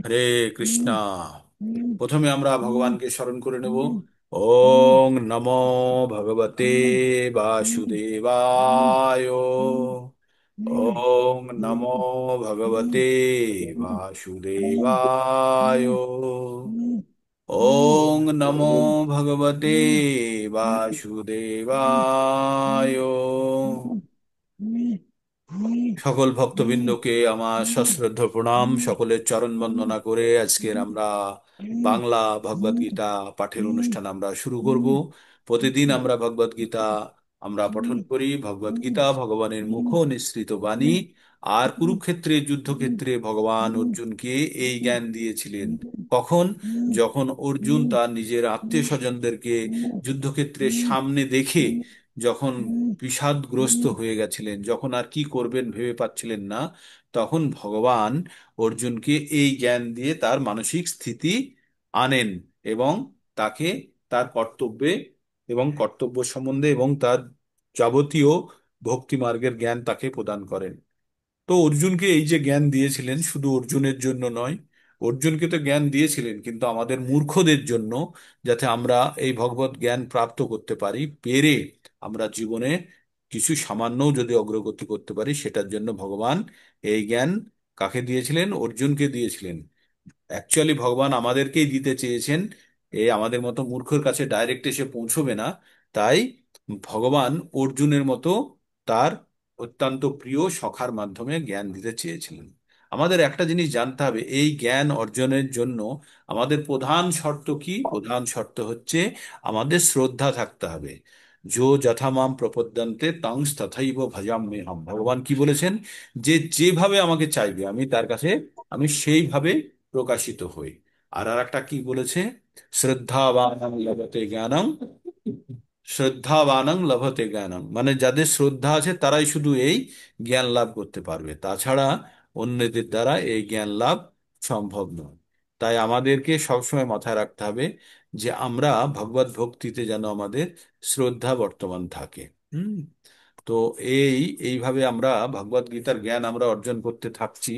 হরে কৃষ্ণা। প্রথমে আমরা ভগবানকে স্মরণ করে নেব। ওং নমো ভগবতে বাসুদেবায়। ওং নমো ভগবতে বাসুদেবায়। ওং নমো ভগবতে বাসুদেবায়। সকল ভক্তবৃন্দকে আমার সশ্রদ্ধ প্রণাম, সকলের চরণ বন্দনা করে আজকের আমরা বাংলা ভগবদ গীতা পাঠের অনুষ্ঠান আমরা শুরু করব। প্রতিদিন আমরা ভগবদ গীতা আমরা পঠন করি। ভগবদ গীতা ভগবানের মুখ নিঃসৃত বাণী। আর কুরুক্ষেত্রে যুদ্ধক্ষেত্রে ভগবান অর্জুনকে এই জ্ঞান দিয়েছিলেন। কখন? যখন অর্জুন তার নিজের আত্মীয় স্বজনদেরকে যুদ্ধক্ষেত্রের সামনে দেখে যখন বিষাদগ্রস্ত হয়ে গেছিলেন, যখন আর কি করবেন ভেবে পাচ্ছিলেন না, তখন ভগবান অর্জুনকে এই জ্ঞান দিয়ে তার মানসিক স্থিতি আনেন এবং তাকে তার কর্তব্যে এবং কর্তব্য সম্বন্ধে এবং তার যাবতীয় ভক্তি মার্গের জ্ঞান তাকে প্রদান করেন। তো অর্জুনকে এই যে জ্ঞান দিয়েছিলেন শুধু অর্জুনের জন্য নয়, অর্জুনকে তো জ্ঞান দিয়েছিলেন কিন্তু আমাদের মূর্খদের জন্য, যাতে আমরা এই ভগবত জ্ঞান প্রাপ্ত করতে পারি, পেরে আমরা জীবনে কিছু সামান্যও যদি অগ্রগতি করতে পারি, সেটার জন্য ভগবান এই জ্ঞান কাকে দিয়েছিলেন? অর্জুনকে দিয়েছিলেন। অ্যাকচুয়ালি ভগবান আমাদেরকেই দিতে চেয়েছেন, আমাদের মতো মূর্খের কাছে ডাইরেক্ট এসে পৌঁছবে না। তাই ভগবান অর্জুনের মতো তার অত্যন্ত প্রিয় সখার মাধ্যমে জ্ঞান দিতে চেয়েছিলেন। আমাদের একটা জিনিস জানতে হবে, এই জ্ঞান অর্জনের জন্য আমাদের প্রধান শর্ত কি? প্রধান শর্ত হচ্ছে আমাদের শ্রদ্ধা থাকতে হবে। যো যথামাম প্রপদ্যন্তে তং তথৈব ভজাম্যহম। ভগবান কি বলেছেন? যে যেভাবে আমাকে চাইবে আমি তার কাছে আমি সেইভাবে প্রকাশিত হই। আর আর একটা কি বলেছে? শ্রদ্ধাবানং লভতে জ্ঞানং। শ্রদ্ধাবানং লভতে জ্ঞানং মানে যাদের শ্রদ্ধা আছে তারাই শুধু এই জ্ঞান লাভ করতে পারবে, তাছাড়া অন্যদের দ্বারা এই জ্ঞান লাভ সম্ভব নয়। তাই আমাদেরকে সবসময় মাথায় রাখতে হবে যে আমরা ভগবত ভক্তিতে যেন আমাদের শ্রদ্ধা বর্তমান থাকে। হুম। তো এইভাবে আমরা ভগবত গীতার জ্ঞান আমরা অর্জন করতে থাকছি।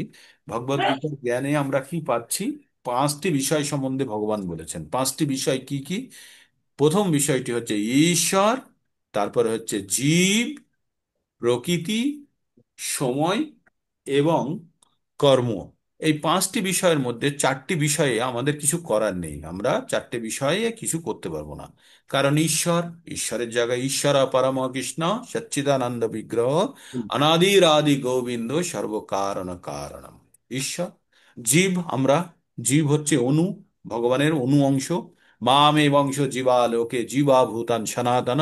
ভগবত গীতার জ্ঞানে আমরা কি পাচ্ছি? পাঁচটি বিষয় সম্বন্ধে ভগবান বলেছেন। পাঁচটি বিষয় কি কি? প্রথম বিষয়টি হচ্ছে ঈশ্বর, তারপরে হচ্ছে জীব, প্রকৃতি, সময় এবং কর্ম। এই পাঁচটি বিষয়ের মধ্যে চারটি বিষয়ে আমাদের কিছু করার নেই, আমরা চারটে বিষয়ে কিছু করতে পারবো না। কারণ ঈশ্বর, ঈশ্বরের জায়গায় ঈশ্বর পরম কৃষ্ণ সচ্চিদানন্দ বিগ্রহ অনাদির আদি গোবিন্দ সর্বকারণ কারণম ঈশ্বর। জীব আমরা, জীব হচ্ছে অণু, ভগবানের অণু অংশ। মামে বংশ জীবা লোকে জীবা ভূতান সনাতন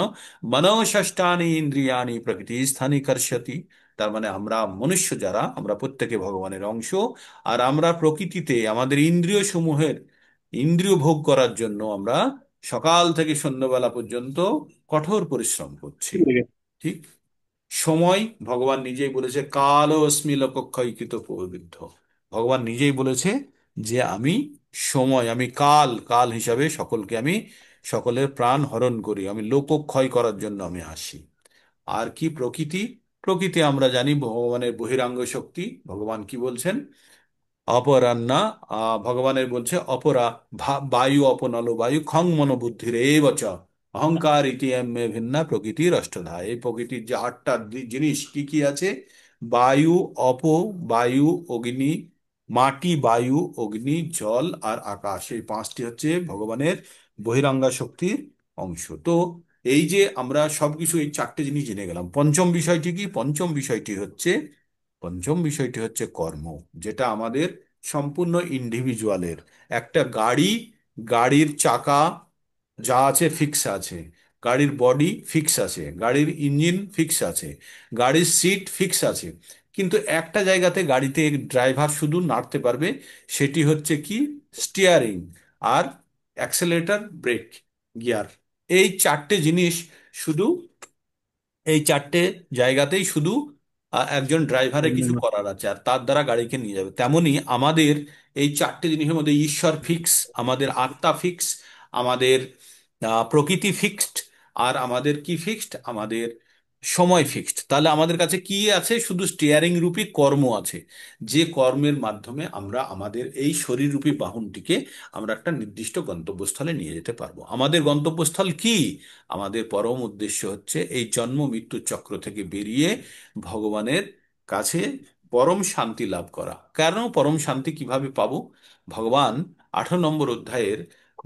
মনঃষষ্ঠানি ইন্দ্রিয়াণি প্রকৃতি স্থানি কর্ষতি। তার মানে আমরা মনুষ্য যারা, আমরা প্রত্যেকে ভগবানের অংশ। আর আমরা প্রকৃতিতে আমাদের ইন্দ্রিয় সমূহের ইন্দ্রিয় ভোগ করার জন্য আমরা সকাল থেকে সন্ধ্যাবেলা পর্যন্ত কঠোর পরিশ্রম করছি। ঠিক। সময়, ভগবান নিজেই বলেছে কাল অস্মি লোকক্ষয়কৃত প্রবৃদ্ধ। ভগবান নিজেই বলেছে যে আমি সময়, আমি কাল, কাল হিসাবে সকলকে আমি সকলের প্রাণ হরণ করি, আমি লোকক্ষয় করার জন্য আমি আসি। আর কি? প্রকৃতি। প্রকৃতি আমরা জানি ভগবানের বহিরাঙ্গ শক্তি। ভগবান কি বলছেন? অপরান্না, ভগবানের বলছে অপরা বায়ু অপনল বায়ু খং মনোবুদ্ধির এই বচ অহংকার ইতি মে ভিন্না প্রকৃতির অষ্টধা। এই প্রকৃতির যে আটটা জিনিস কি কি আছে? বায়ু, অপ, বায়ু, অগ্নি, মাটি, বায়ু, অগ্নি, জল আর আকাশ, এই পাঁচটি হচ্ছে ভগবানের বহিরাঙ্গা শক্তির অংশ। তো এই যে আমরা সবকিছু এই চারটে জিনিস জেনে গেলাম, পঞ্চম বিষয়টি কি? পঞ্চম বিষয়টি হচ্ছে কর্ম, যেটা আমাদের সম্পূর্ণ ইন্ডিভিজুয়ালের। একটা গাড়ি, গাড়ির চাকা যা আছে ফিক্স আছে, গাড়ির বডি ফিক্স আছে, গাড়ির ইঞ্জিন ফিক্স আছে, গাড়ির সিট ফিক্স আছে। কিন্তু একটা জায়গাতে গাড়িতে ড্রাইভার শুধু নাড়তে পারবে, সেটি হচ্ছে কি? স্টিয়ারিং। আর অ্যাক্সেলেরেটর, ব্রেক, গিয়ার। এই চারটে জিনিস শুধু, এই চারটে জায়গাতেই শুধু একজন ড্রাইভারের কিছু করার আছে আর তার দ্বারা গাড়িকে নিয়ে যাবে। তেমনি আমাদের এই চারটে জিনিসের মধ্যে ঈশ্বর ফিক্স, আমাদের আত্মা ফিক্স, আমাদের প্রকৃতি ফিক্সড, আর আমাদের কি ফিক্সড? আমাদের সময় ফিক্সড, তাহলে আমাদের কাছে কি আছে? শুধু স্টিয়ারিং রূপী কর্ম আছে, যে কর্মের মাধ্যমে আমরা আমাদের এই শরীররূপী বাহনটিকে আমরা একটা নির্দিষ্ট গন্তব্যস্থলে নিয়ে যেতে পারবো। আমাদের গন্তব্যস্থল কি? আমাদের পরম উদ্দেশ্য হচ্ছে এই জন্ম মৃত্যু চক্র থেকে বেরিয়ে ভগবানের কাছে পরম শান্তি লাভ করা। কেন পরম শান্তি কিভাবে পাবো? ভগবান 18 নম্বর অধ্যায়ের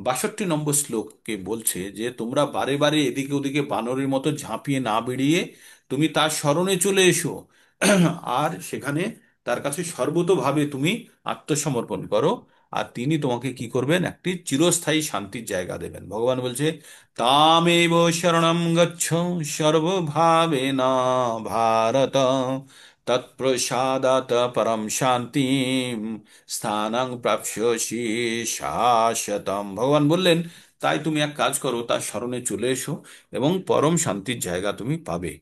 62 নম্বর শ্লোককে বলছে যে তোমরা বারে বারে এদিকে ওদিকে বানরের মতো ঝাঁপিয়ে না বেরিয়ে তুমি তার শরণে চলে এসো, আর সেখানে তার কাছে সর্বতোভাবে তুমি আত্মসমর্পণ করো, আর তিনি তোমাকে কি করবেন? একটি চিরস্থায়ী শান্তির জায়গা দেবেন। ভগবান বলছে তামেব শরণম গচ্ছ সর্বভাবেন ভারত, তৎপ্রসাদাত পরম শান্তিম স্থানং প্রাপ্স্যসি শাশ্বতম। ভগবান বললেন তাই তুমি এক কাজ করো, তার শরণে চলে এসো এবং পরম শান্তির জায়গা তুমি পাবে।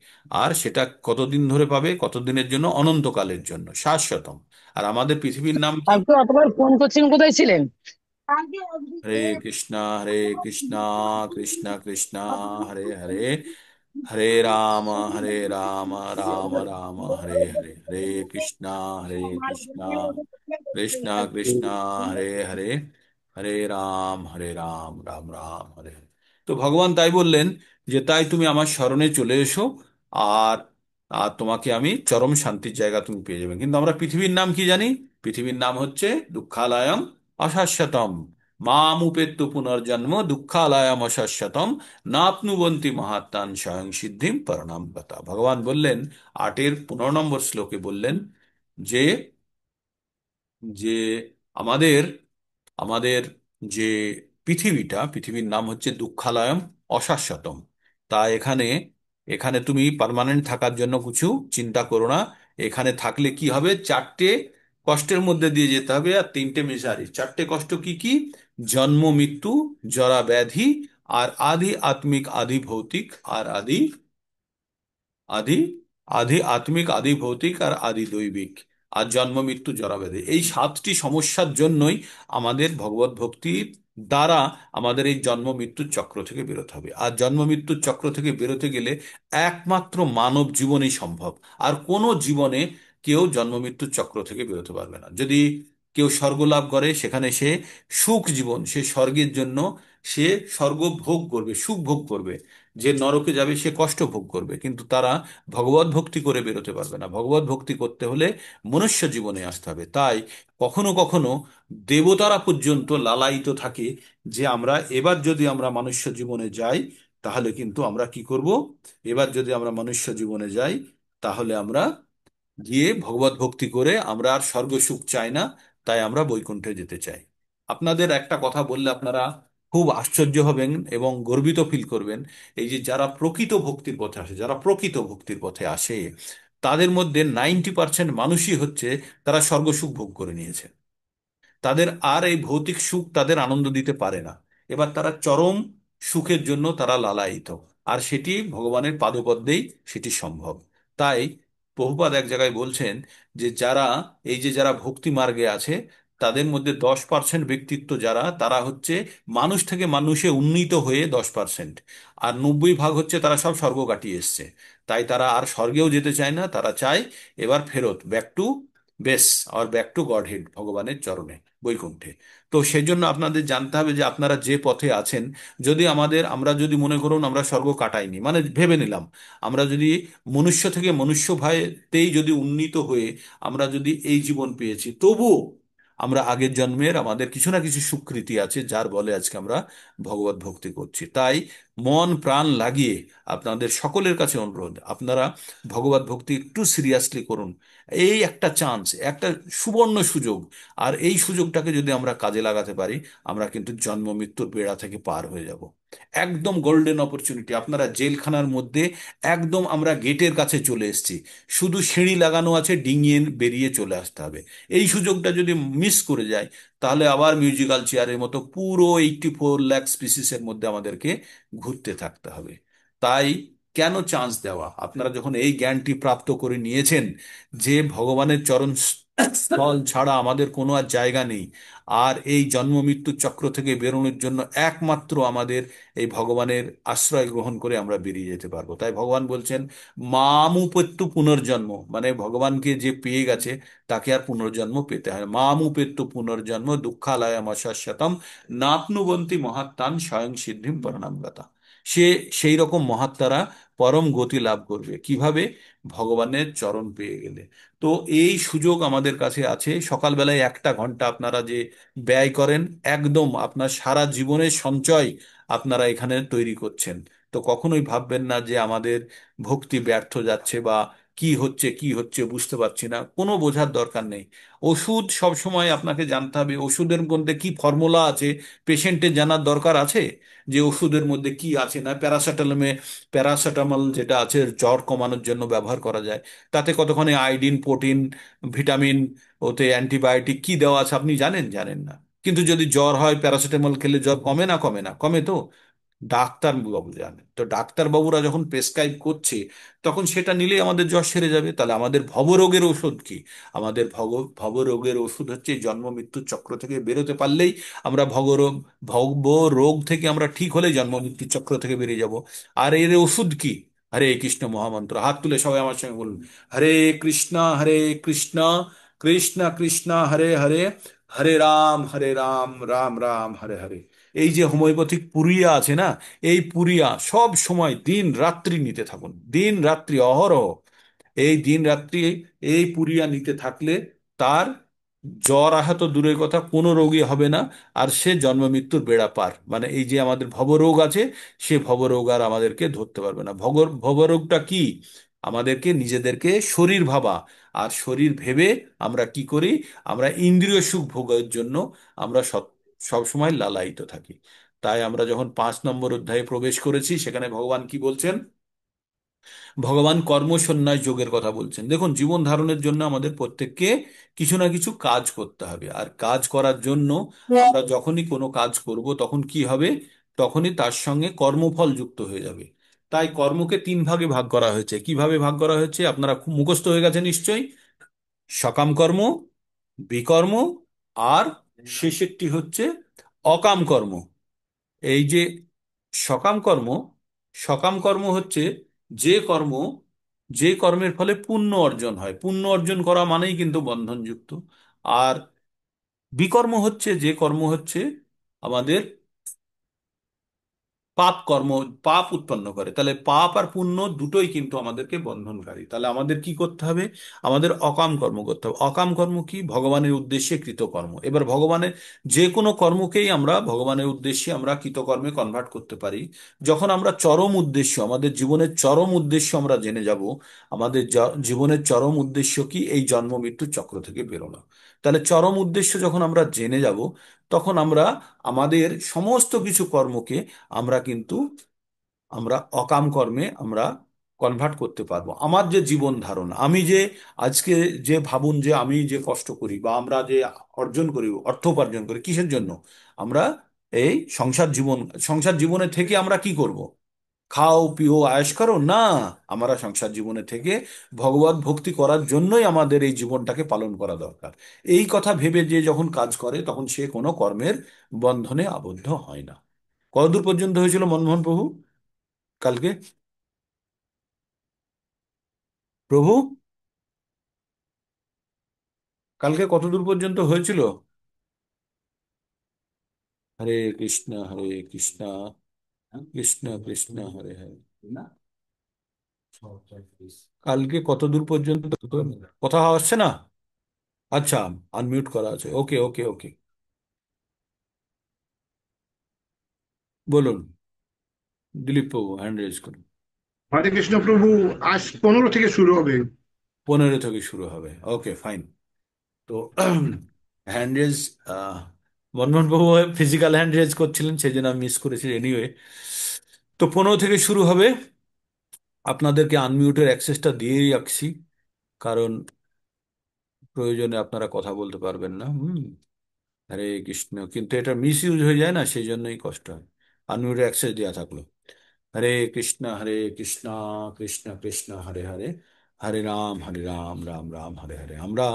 আর সেটা কতদিন ধরে পাবে? কতদিনের জন্য? অনন্তকালের জন্য, শাশ্বতম। আর আমাদের পৃথিবীর নাম কি? আপনি অতবার ফোন করছেন, কোথায় ছিলেন? হরে কৃষ্ণ হরে কৃষ্ণ কৃষ্ণ কৃষ্ণ হরে হরে, হরে রাম হরে রাম রাম রাম হরে হরে, হরে কৃষ্ণ হরে কৃষ্ণ কৃষ্ণ কৃষ্ণ হরে হরে, হরে রাম রাম রাম হরে হরে। তো ভগবান তাই বললেন যে তাই তুমি আমার শরণে চলে এসো, আর আর তোমাকে আমি চরম শান্তির জায়গা তুমি পেয়ে যাবে। কিন্তু আমরা পৃথিবীর নাম কি জানি? পৃথিবীর নাম হচ্ছে দুঃখালয়ম অশাশ্বতম, মাম উপেত্তু পুনর্জন্ম দুঃখালয়ম অশাশ্বতম, নাপ্নুবন্তি মহাত্মান স্বয়ং সিদ্ধিম পরণাম গতা। ভগবান বললেন 8-এর 15 নম্বর শ্লোকে বললেন যে যে আমাদের আমাদের যে পৃথিবীর নাম হচ্ছে দুঃখালয়ম অশাশ্বতম। তা এখানে এখানে তুমি পার্মানেন্ট থাকার জন্য কিছু চিন্তা করো না। এখানে থাকলে কি হবে? 4টে কষ্টের মধ্যে দিয়ে যেতে হবে, আর 3টে মিজারি। 4টে কষ্ট কি কি? জন্ম মৃত্যু, জরা ব্যাধি, আর আদি আত্মিক, আদি ভৌতিক, আর আদি আদি আদি আত্মিক, আদি ভৌতিক, আর আদি দৈবিক। আর জন্ম মৃত্যু জরা ব্যাধি, এই 7টি সমস্যার জন্যই আমাদের ভগবত ভক্তির দ্বারা আমাদের এই জন্ম মৃত্যুর চক্র থেকে বেরোতে হবে। আর জন্ম মৃত্যুর চক্র থেকে বেরোতে গেলে একমাত্র মানব জীবনই সম্ভব। আর কোনো জীবনে কেউ জন্ম মৃত্যুর চক্র থেকে বেরোতে পারবে না। যদি কেউ স্বর্গ লাভ করে, সেখানে সে সুখ জীবন, সে স্বর্গের জন্য সে স্বর্গ ভোগ করবে, সুখ ভোগ করবে। যে নরকে যাবে সে কষ্ট ভোগ করবে, কিন্তু তারা ভগবত ভক্তি করে বেরোতে পারবে না। ভগবত ভক্তি করতে হলে মনুষ্য জীবনে আসতে হবে। তাই কখনো কখনো দেবতারা পর্যন্ত লালায়িত থাকে যে আমরা এবার যদি আমরা মনুষ্য জীবনে যাই, তাহলে কিন্তু আমরা কি করব? এবার যদি আমরা মনুষ্য জীবনে যাই, তাহলে আমরা গিয়ে ভগবত ভক্তি করে আমরা আর স্বর্গ সুখ চাই না, তাই আমরা বৈকুণ্ঠে যেতে চাই। আপনাদের একটা কথা বললে আপনারা খুব আশ্চর্য হবেন এবং গর্বিত ফিল করবেন। এই যে যারা প্রকৃত ভক্তির পথে আসে, যারা প্রকৃত ভক্তির পথে আসে, তাদের মধ্যে 90% মানুষই হচ্ছে তারা স্বর্গ সুখ ভোগ করে নিয়েছে। তাদের আর এই ভৌতিক সুখ তাদের আনন্দ দিতে পারে না। এবার তারা চরম সুখের জন্য তারা লালায়িত, আর সেটি ভগবানের পাদপদ্মেই সেটি সম্ভব। তাই প্রভুপাদ এক জায়গায় বলছেন যে যারা ভক্তি মার্গে আছে, তাদের মধ্যে 10% ব্যক্তিত্ব যারা, তারা হচ্ছে মানুষ থেকে মানুষে উন্নীত হয়ে 10%, আর 90 ভাগ হচ্ছে তারা সব স্বর্গ কাটিয়ে এসছে। তাই তারা আর স্বর্গেও যেতে চায় না, তারা চায় এবার ফেরত, ব্যাক টু বেস, আর ব্যাক টু গড হেড, ভগবানের চরণে, বৈকুণ্ঠে। তো সেজন্য আপনাদের জানতে হবে যে আপনারা যে পথে আছেন, যদি আমরা যদি মনে করুন আমরা স্বর্গ কাটাইনি, মানে ভেবে নিলাম আমরা যদি মনুষ্য থেকে মনুষ্য ভাইতেই যদি উন্নীত হয়ে আমরা যদি এই জীবন পেয়েছি, তবুও আমরা আগের জন্মের আমাদের কিছু না কিছু সুকৃতি আছে, যার বলে আজকে আমরা ভগবত ভক্তি করছি। তাই মন প্রাণ লাগিয়ে আপনাদের সকলের কাছে অনুরোধ, আপনারা ভগবত ভক্তি একটু সিরিয়াসলি করুন। এই একটা চান্স, একটা সুবর্ণ সুযোগ, আর এই সুযোগটাকে যদি আমরা কাজে লাগাতে পারি, আমরা কিন্তু জন্ম মৃত্যুর বেড়া থেকে পার হয়ে যাব। একদম গোল্ডেন অপরচুনিটি। আপনারা জেলখানার মধ্যে, একদম আমরা গেটের কাছে চলে এসেছি, শুধু সিঁড়ি লাগানো আছে, ডিঙিয়ে বেরিয়ে চলে আসতে হবে। এই সুযোগটা যদি মিস করে যায়, তাহলে আবার মিউজিক্যাল চেয়ারের মতো পুরো 84 লাখ স্পিসিসের মধ্যে আমাদেরকে ঘুরতে থাকতে হবে। তাই কেন চান্স দেওয়া? আপনারা যখন এই জ্ঞানটি প্রাপ্ত করে নিয়েছেন যে ভগবানের চরণ স্থল ছাড়া আমাদের কোনো আর জায়গা নেই। আর এই জন্ম মৃত্যু চক্র থেকে বেরোনোর জন্য একমাত্র আমাদের এই ভগবানের আশ্রয় গ্রহণ করে আমরা বেরিয়ে যেতে পারবো। তাই ভগবান বলছেন মামুপেত্তু পুনর্জন্ম, মানে ভগবানকে যে পেয়ে গেছে তাকে আর পুনর্জন্ম পেতে হয় না। মামুপেত্তু পুনর্জন্ম দুঃখালয়ম অশাশ্বতম নাপনুবন্তি মহাত্মান স্বয়ং সিদ্ধিম পরনাম্রতা। সে সেই রকম মহাত্মারা পরম গতি লাভ করবে কিভাবে? ভগবানের চরণ পেয়ে গেলে। তো এই সুযোগ আমাদের কাছে আছে। সকালবেলায় 1টা ঘন্টা আপনারা যে ব্যয় করেন, একদম আপনার সারা জীবনের সঞ্চয় আপনারা এখানে তৈরি করছেন। তো কখনোই ভাববেন না যে আমাদের ভক্তি ব্যর্থ যাচ্ছে বা কি হচ্ছে কি হচ্ছে বুঝতে পারছি না, কোনো বোঝার দরকার নেই। ওষুধ সব সময় আপনাকে জানতে হবে ওষুধের মধ্যে কি ফর্মুলা আছে, পেশেন্টের জানার দরকার আছে যে ওষুধের মধ্যে কি আছে। না প্যারাসিটামলে, প্যারাসিটামল যেটা আছে জ্বর কমানোর জন্য ব্যবহার করা যায়, তাতে কতখানি আয়োডিন, প্রোটিন, ভিটামিন, ওতে অ্যান্টিবায়োটিক কি দেওয়া আছে আপনি জানেন? জানেন না। কিন্তু যদি জ্বর হয় প্যারাসিটামল খেলে জ্বর কমে না? কমে না? কমে তো। ডাক্তার বাবু জানে তো, ডাক্তার বাবুরা যখন প্রেসক্রাইব করছে তখন সেটা নিলেই আমাদের জ্বর সেরে যাবে। তাহলে আমাদের ভবরোগের ওষুধ কি? আমাদের ভবরোগের ওষুধ হচ্ছে এই জন্ম মৃত্যুর চক্র থেকে বেরোতে পারলেই আমরা ভবরোগ থেকে আমরা ঠিক হলে জন্ম মৃত্যুর চক্র থেকে বেরিয়ে যাব। আর এর ওষুধ কি? হরে কৃষ্ণ মহামন্ত্র। হাত তুলে সবাই আমার সঙ্গে বলুন, হরে কৃষ্ণ কৃষ্ণ কৃষ্ণ হরে হরে, হরে রাম রাম রাম হরে হরে। এই যে হোমিওপ্যাথিক পুরিয়া আছে না, এই পুরিয়া সব সময় দিন রাত্রি নিতে থাকুন, দিন রাত্রি অহরহ। এই দিন রাত্রি এই পুরিয়া নিতে থাকলে তার জ্বর আহত দূরের কথা কোনো রোগী হবে না। আর সে জন্ম মৃত্যুর বেড়া পার, মানে এই যে আমাদের ভবরোগ আছে, সে ভবরোগ আর আমাদেরকে ধরতে পারবে না। ভবরোগটা কি? আমাদেরকে নিজেদেরকে শরীর ভাবা। আর শরীর ভেবে আমরা কি করি? আমরা ইন্দ্রিয় সুখ ভোগের জন্য আমরা সব সময় লালায়িত থাকি। তাই আমরা যখন 5 নম্বর অধ্যায়ে প্রবেশ করেছি, সেখানে ভগবান কি বলছেন? ভগবান কর্মসন্ন্যাস যোগের কথা বলছেন। দেখুন, জীবন ধারণের জন্য আমাদের প্রত্যেককে কিছু না কিছু কাজ করতে হবে। আর কাজ করার জন্য আমরা যখনই কোনো কাজ করব তখন কি হবে? তখনই তার সঙ্গে কর্মফল যুক্ত হয়ে যাবে। তাই কর্মকে 3 ভাগে ভাগ করা হয়েছে। কিভাবে ভাগ করা হয়েছে আপনারা খুব মুখস্থ হয়ে গেছে নিশ্চয়ই। সকাম কর্ম, বিকর্ম, আর শেষেরটি হচ্ছে অকাম কর্ম। এই যে সকাম কর্ম, সকাম কর্ম হচ্ছে যে কর্ম, যে কর্মের ফলে পুণ্য অর্জন হয়। পুণ্য অর্জন করা মানেই কিন্তু বন্ধনযুক্ত। আর বিকর্ম হচ্ছে যে কর্ম হচ্ছে আমাদের পাপ কর্ম, পাপ উৎপন্ন করে। তাহলে পাপ আর পুণ্য দুটোই কিন্তু আমাদেরকে বন্ধনকারী। তাহলে আমাদের কি করতে হবে? আমাদের অকাম কর্ম করতে হবে। অকাম কর্ম কি? ভগবানের উদ্দেশ্যে কৃতকর্ম। এবার ভগবানের যে কোনো কর্মকেই আমরা ভগবানের উদ্দেশ্যে আমরা কৃতকর্মে কনভার্ট করতে পারি যখন আমরা চরম উদ্দেশ্য, আমাদের জীবনের চরম উদ্দেশ্য আমরা জেনে যাব। আমাদের জীবনের চরম উদ্দেশ্য কি? এই জন্ম মৃত্যুর চক্র থেকে বেরোনো। তাহলে চরম উদ্দেশ্য যখন আমরা জেনে যাব, তখন আমরা আমাদের সমস্ত কিছু কর্মকে আমরা কিন্তু আমরা অকাম কর্মে আমরা কনভার্ট করতে পারবো। আমার যে জীবন ধারণ, আমি যে আজকে, যে ভাবুন যে আমি যে কষ্ট করি বা আমরা যে অর্জন করি, অর্থ উপার্জন করি কিসের জন্য? আমরা এই সংসার জীবন, সংসার জীবনে থেকে আমরা কি করব? খাও পিও আয়েশ করো না। আমরা সংসার জীবনে থেকে ভগবত ভক্তি করার জন্যই আমাদের এই জীবনটাকে পালন করা দরকার। এই কথা ভেবে যে যখন কাজ করে তখন সে কোনো কর্মের বন্ধনে আবদ্ধ হয় না। কতদূর পর্যন্ত হয়েছিল মনমোহন প্রভু কালকে? প্রভু, কালকে কতদূর পর্যন্ত হয়েছিল? হরে কৃষ্ণ হরে কৃষ্ণ কৃষ্ণ কৃষ্ণ হরে হরে। কালকে কতদূর পর্যন্ত? কথা আসছে না? আচ্ছা, আনমিউট করা আছে। ওকে ওকে ওকে, বলুন। দিলীপ বাবু হ্যান্ড রেজ করুন। হরে কৃষ্ণ প্রভু। আজ 15 থেকে শুরু হবে। 15 থেকে শুরু হবে, ওকে ফাইন। তো হ্যান্ড রেজ, মনমোহন বাবু ফিজিক্যাল হ্যান্ড রেজ করছিলেন, সেই জন্য আমি মিস করেছি। এনিওয়ে, তো 15 থেকে শুরু হবে। আপনাদেরকে আনমিউটের অ্যাক্সেসটা দিয়েই রাখছি, কারণ প্রয়োজনে আপনারা কথা বলতে পারবেন না। হরে কৃষ্ণ, কিন্তু এটা মিস ইউজ হয়ে যায় না, সেই জন্যই কষ্ট হয়। আনমিউটের অ্যাক্সেস দেওয়া থাকলো। হরে কৃষ্ণ কৃষ্ণ কৃষ্ণ হরে হরে, হরে রাম রাম রাম হরে হরে। আমরা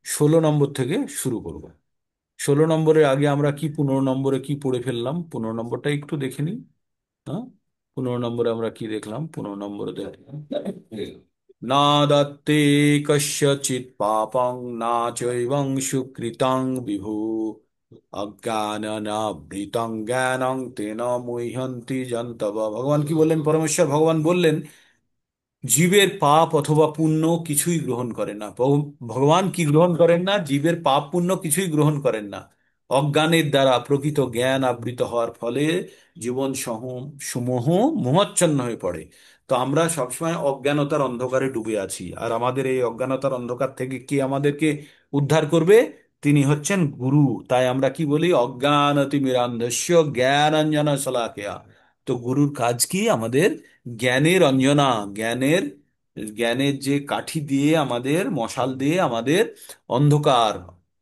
16 নম্বর থেকে শুরু করব। 16 নম্বরের আগে আমরা কি 15 নম্বরে কি পড়ে ফেললাম, 15 নম্বরটা একটু দেখে নিই। হ্যাঁ, 15 নম্বরে আমরা কি দেখলাম? 15 নম্বরে দেখলাম, না দত্তে কস্যচিৎ পাপং না চৈবং সুকৃতং বিভু অজ্ঞানাবৃতং জ্ঞানং তেন মুহ্যন্তি যন্তব। ভগবান কি বললেন? পরমেশ্বর ভগবান বললেন, জীবের পাপ অথবা পুণ্য কিছুই গ্রহণ করেন না। ভগবান কি গ্রহণ করেন না? জীবের পাপ পুণ্য কিছুই গ্রহণ করেন না। অজ্ঞানের দ্বারা প্রকৃত জ্ঞান আবৃত হওয়ার ফলে জীবন সমূহ মোহাচ্ছন্ন হয়ে পড়ে। তো আমরা সবসময় অজ্ঞানতার অন্ধকারে ডুবে আছি, আর আমাদের এই অজ্ঞানতার অন্ধকার থেকে কে আমাদেরকে উদ্ধার করবে? তিনি হচ্ছেন গুরু। তাই আমরা কি বলি? অজ্ঞানতিমিরান্ধস্য জ্ঞানাঞ্জন শলাকেয়া। তো গুরুর কাজ কি? আমাদের জ্ঞানের অঞ্জনা, জ্ঞানের জ্ঞানের যে কাঠি দিয়ে, আমাদের মশাল দিয়ে আমাদের অন্ধকার,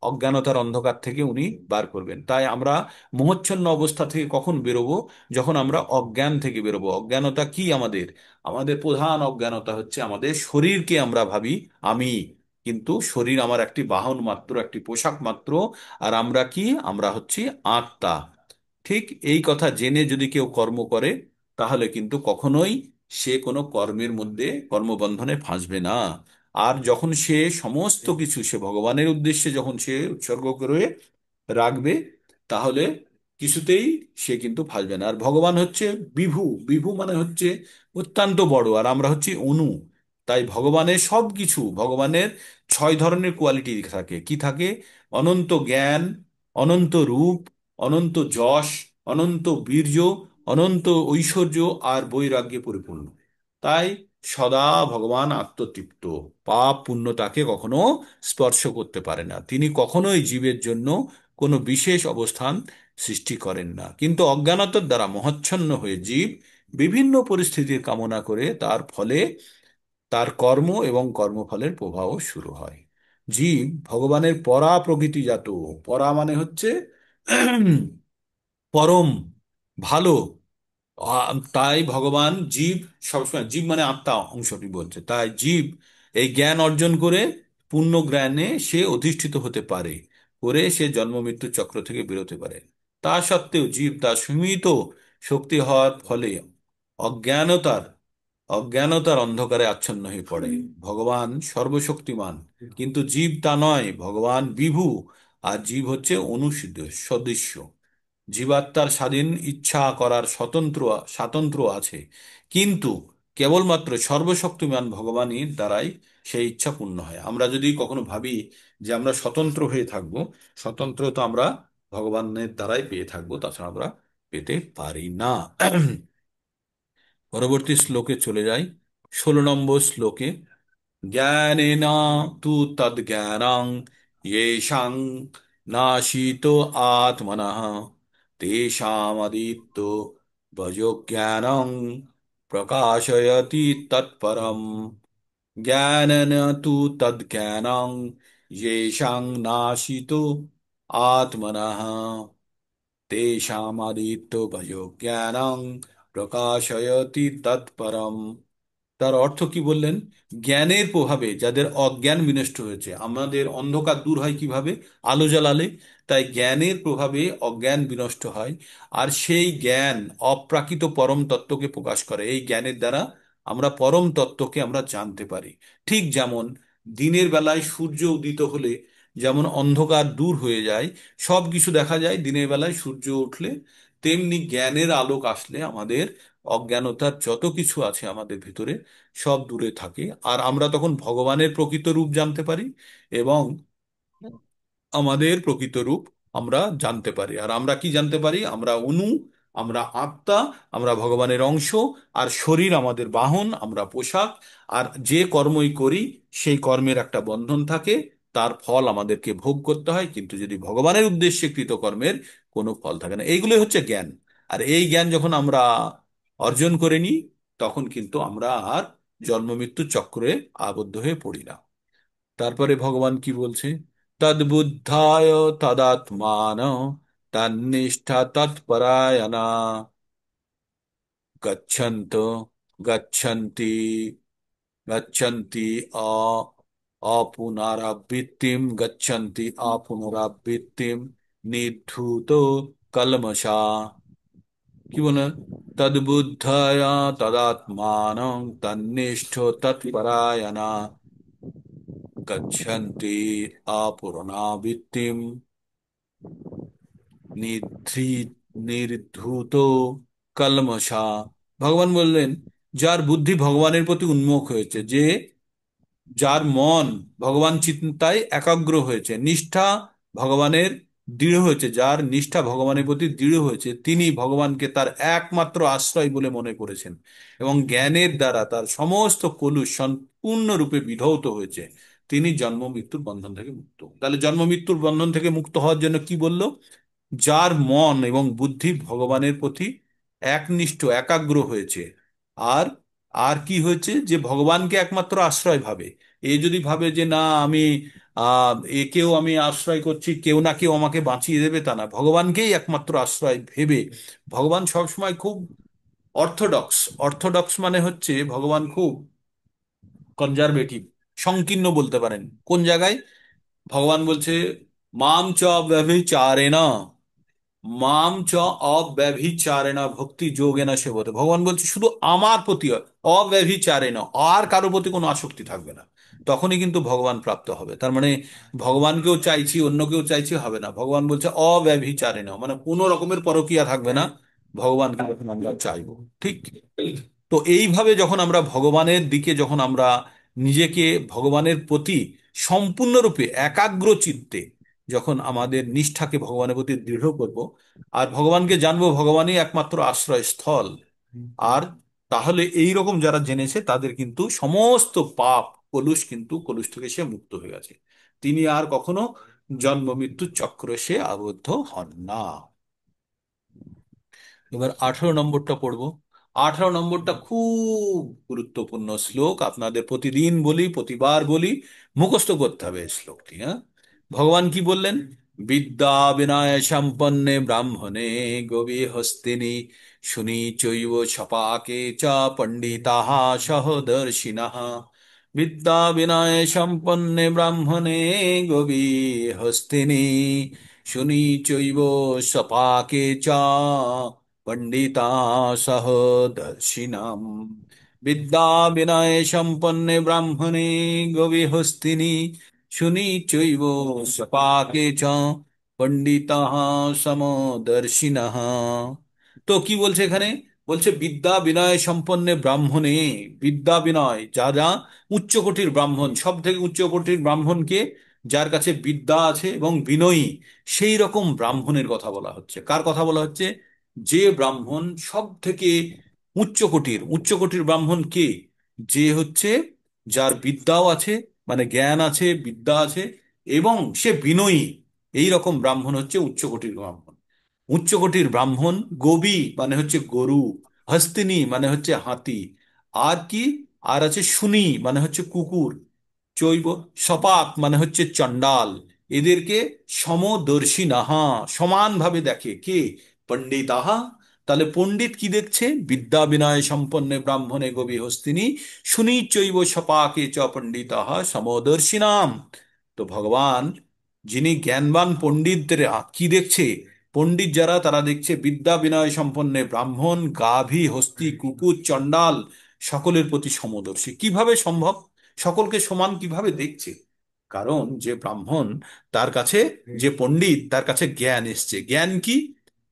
অজ্ঞানতার অন্ধকার থেকে উনি বার করবেন। তাই আমরা মোহচ্ছন্ন অবস্থা থেকে কখন বেরোবো? যখন আমরা অজ্ঞান থেকে বেরোবো। অজ্ঞানতা কি আমাদের? আমাদের প্রধান অজ্ঞানতা হচ্ছে আমাদের শরীরকে আমরা ভাবি আমি, কিন্তু শরীর আমার একটি বাহন মাত্র, একটি পোশাক মাত্র। আর আমরা কি? আমরা হচ্ছি আত্মা। ঠিক এই কথা জেনে যদি কেউ কর্ম করে, তাহলে কিন্তু কখনোই সে কোনো কর্মের মধ্যে, কর্মবন্ধনে ফাঁসবে না। আর যখন সে সমস্ত কিছু সে ভগবানের উদ্দেশ্যে যখন সে উৎসর্গ করে রাখবে, তাহলে কিছুতেই সে কিন্তু ফাঁসবে না। আর ভগবান হচ্ছে বিভু। বিভু মানে হচ্ছে অত্যন্ত বড়, আর আমরা হচ্ছি অনু। তাই ভগবানের সব কিছু, ভগবানের 6 ধরনের কোয়ালিটি থাকে। কি থাকে? অনন্ত জ্ঞান, অনন্ত রূপ, অনন্ত যশ, অনন্ত বীর্য, অনন্ত ঐশ্বর্য, আর বৈরাগ্যে পরিপূর্ণ। তাই সদা ভগবান আত্মতৃপ্ত। পাপ পুণ্য তাকে কখনো স্পর্শ করতে পারে না। তিনি কখনোই জীবের জন্য কোনো বিশেষ অবস্থান সৃষ্টি করেন না। কিন্তু অজ্ঞানতার দ্বারা মহাচ্ছন্ন হয়ে জীব বিভিন্ন পরিস্থিতির কামনা করে, তার ফলে তার কর্ম এবং কর্মফলের প্রবাহ শুরু হয়। জীব ভগবানের পরা প্রকৃতিজাত। পরা মানে হচ্ছে পরম ভালো। তাই ভগবান জীব সবসময়, জীব মানে আত্মা অংশটি বলছে, তাই জীব এই জ্ঞান অর্জন করে পূর্ণ জ্ঞানে সে অধিষ্ঠিত হতে পারে, করে সে জন্ম মৃত্যু চক্র থেকে বেরোতে পারে। তা সত্ত্বেও জীব তার সীমিত শক্তি হওয়ার ফলে অজ্ঞানতার অজ্ঞানতার অন্ধকারে আচ্ছন্ন হয়ে পড়ে। ভগবান সর্বশক্তিমান, কিন্তু জীব তা নয়। ভগবান বিভু, আর জীব হচ্ছে অনুসিদ্ধ সদৃশ্য। জীবাত্মার স্বাধীন ইচ্ছা করার স্বাতন্ত্র্য আছে, কিন্তু কেবলমাত্র সর্বশক্তিমান ভগবানই দ্বারাই সেই ইচ্ছা পূর্ণ হয়। আমরা যদি কখনো ভাবি যে আমরা স্বতন্ত্র হয়ে থাকব, স্বতন্ত্র তো আমরা ভগবানের দ্বারাই পেয়ে থাকবো, তাছাড়া আমরা পেতে পারি না। পরবর্তী শ্লোকে চলে যাই। 16 নম্বর শ্লোকে, জ্ঞানেন তু তদ্জ্ঞানং येषां নাশিতো আত্মনঃ তেষামাদিত্য ভজোজ্ঞানং প্রকাশয়তি তৎপরম। জ্ঞানেন তু তদ্জ্ঞানং येषां নাশিতো আত্মনঃ তেষামাদিত্য ভজোজ্ঞানং প্রকাশয়তি তৎপরম। তার অর্থ কি বললেন? জ্ঞানের প্রভাবে যাদের অজ্ঞান বিনষ্ট হয়েছে, আমাদের অন্ধকার দূর হয় কিভাবে? আলো জ্বালালে। তাই জ্ঞানের প্রভাবে অজ্ঞান বিনষ্ট হয়, আর সেই জ্ঞান অপ্রাকৃত পরম তত্ত্বকে প্রকাশ করে। এই জ্ঞানের দ্বারা আমরা পরম তত্ত্বকে আমরা জানতে পারি। ঠিক যেমন দিনের বেলায় সূর্য উদিত হলে যেমন অন্ধকার দূর হয়ে যায়, সব কিছু দেখা যায় দিনের বেলায় সূর্য উঠলে, তেমনি জ্ঞানের আলোক আসলে আমাদের অজ্ঞানতার যত কিছু আছে আমাদের ভিতরে সব দূরে থাকে, আর আমরা তখন ভগবানের প্রকৃত রূপ জানতে পারি, এবং আমাদের প্রকৃত রূপ আমরা জানতে পারি। আর আমরা কি জানতে পারি? আমরা অনু, আমরা আত্মা, আমরা ভগবানের অংশ। আর শরীর আমাদের বাহন, আমরা পোশাক। আর যে কর্মই করি সেই কর্মের একটা বন্ধন থাকে, তার ফল আমাদেরকে ভোগ করতে হয়। কিন্তু যদি ভগবানের উদ্দেশ্যে কৃত কর্মের কোনো ফল থাকে না। এইগুলোই হচ্ছে জ্ঞান। আর এই জ্ঞান যখন আমরা অর্জন করে নিই, তখন কিন্তু আমরা আর জন্ম মৃত্যু চক্রে আবদ্ধ হয়ে পড়ি না। তারপরে ভগবান কি বলছে? তদ্বুদ্ধায় তদাত্মান তন্নিষ্ঠা তৎপরায়ণা গচ্ছন্ত গচ্ছন্তি গচ্ছন্তি অপুনরাবৃত্তিম গচ্ছন্তি অপুনরাবৃত্তিম নিধূত কলমশা। কি বলে? তদ্বুদ্ধয়া তদাত্মানং তন্নিষ্ঠ তৎপরায়ণা গচ্ছন্তি অপুনরাবৃত্তিম নিধৃ নির্ধূত কলমশা। ভগবান বললেন, যার বুদ্ধি ভগবানের প্রতি উন্মুখ হয়েছে, যার মন ভগবান চিন্তায় একাগ্র হয়েছে, নিষ্ঠা ভগবানের দৃঢ় হয়েছে, যার নিষ্ঠা ভগবানের প্রতি দৃঢ় হয়েছে, তিনি ভগবানকে তার একমাত্র আশ্রয় বলে মনে করেছেন এবং জ্ঞানের দ্বারা তার সমস্ত কলুষ সম্পূর্ণরূপে বিধৌত হয়েছে, তিনি জন্ম মৃত্যুর বন্ধন থেকে মুক্ত। তাহলে জন্ম মৃত্যুর বন্ধন থেকে মুক্ত হওয়ার জন্য কি বলল? যার মন এবং বুদ্ধি ভগবানের প্রতি একনিষ্ঠ একাগ্র হয়েছে। আর আর কি হয়েছে? যে ভগবানকে একমাত্র আশ্রয় ভাবে। এ যদি ভাবে যে না, আমি একেও আমি আশ্রয় করছি, কেউ না কেউ আমাকে বাঁচিয়ে দেবে, তা না, ভগবানকেই একমাত্র আশ্রয় ভেবে ভগবান সবসময় খুব অর্থোডক্স। অর্থোডক্স মানে হচ্ছে ভগবান খুব কনজারভেটিভ, সংকীর্ণ বলতে পারেন। কোন জায়গায়? ভগবান বলছে, মাম চ ব্যভিচারেণ মাম চ অব্যভিচারেণ ভক্তি যোগেন সেবতে। ভগবান বলছে শুধু আমার প্রতি অব্যভিচারেণ, আর কারো প্রতি কোনো আসক্তি থাকবে না, তখনই কিন্তু ভগবান প্রাপ্ত হবে। তার মানে ভগবানকেও চাইছি, অন্যকেও চাইছি, হবে না। ভগবান বলছে অব্যভিচারেণ, মানে কোনো রকমের পরকীয়া থাকবে না ভগবানকে যখন আমরা চাইবো। ঠিক। তো এইভাবে যখন আমরা ভগবানের দিকে, যখন আমরা নিজেকে ভগবানের প্রতি সম্পূর্ণরূপে একাগ্র চিত্তে, যখন আমাদের নিষ্ঠাকে ভগবানের প্রতি দৃঢ় করব, আর ভগবানকে জানবো ভগবানই একমাত্র আশ্রয়স্থল, আর তাহলে এই রকম যারা জেনেছে তাদের কিন্তু সমস্ত পাপ কলুষ, কিন্তু কলুষ থেকে সে মুক্ত হয়ে গেছে। তিনি আর কখনো জন্ম মৃত্যুর চক্রে সে আবদ্ধ হন না। এবার 18 নম্বরটা পড়বো। 18 নম্বরটা খুব গুরুত্বপূর্ণ শ্লোক, আপনাদের প্রতিদিন বলি, প্রতিবার বলি, মুখস্থ করতে হবে এই শ্লোকটি। হ্যাঁ, ভগবান কি বললেন? বিদ্যা বিনয় সম্পন্নে ব্রাহ্মণে গবি হস্তিনি শুনি চৈব ছপাকে চ পণ্ডিতাঃ সহদর্শিনঃ। বিদ্যা বিনয় সম্পন্নে ব্রাহ্মণে গবি হস্তিনি শুনি চৈব সপাকে চ पंडिता सह दर्शिनम। विद्या विनय संपन्ने ब्राह्मणे गविहस्तिनि शुनि चैव सपाके च पंडिता समदर्शिनः। তো কি বলছে এখানে? বলছে বিদ্যা বিনয় সম্পন্নে ব্রাহ্মণে। বিদ্যা বিনয়, যা যা উচ্চকোটির ব্রাহ্মণ, সব থেকে উচ্চকোটির ব্রাহ্মণকে, যার কাছে বিদ্যা আছে এবং বিনয়ী, সেই রকম ব্রাহ্মণের কথা বলা হচ্ছে। কার কথা বলা হচ্ছে? যে ব্রাহ্মণ সব থেকে উচ্চকোটির। উচ্চকোটির ব্রাহ্মণ কে? যে হচ্ছে যার বিদ্যাও আছে, মানে জ্ঞান আছে, বিদ্যা আছে, এবং সে বিনয়ী, এই রকম ব্রাহ্মণ হচ্ছে উচ্চকোটির ব্রাহ্মণ। উচ্চকোটির ব্রাহ্মণ। গোবি মানে হচ্ছে গরু, হস্তিনী মানে হচ্ছে হাতি, আর কি, আর আছে শুনি মানে হচ্ছে কুকুর, চৈব সপাক মানে হচ্ছে চণ্ডাল। এদেরকে সমদর্শী নাহা, সমানভাবে দেখে কে? পণ্ডিতাহা। তাহলে পণ্ডিত কি দেখছে? বিদ্যা বিনয় সম্পন্নে ব্রাহ্মণে গবি হস্তিনী শুনি চৈব সপাকে চ পণ্ডিতাহা সমদর্শিনাম। তো ভগবান, যিনি জ্ঞানবান পণ্ডিতদের কি দেখছে? পণ্ডিত যারা, তারা দেখছে বিদ্যা বিনয় সম্পন্নে ব্রাহ্মণ, গাভী, হস্তি, কুকুর, চণ্ডাল, সকলের প্রতি সমদর্শী। কিভাবে সম্ভব? সকলকে সমান কিভাবে দেখছে? কারণ যে ব্রাহ্মণ, তার কাছে, যে পণ্ডিত, তার কাছে জ্ঞান এসছে। জ্ঞান কি?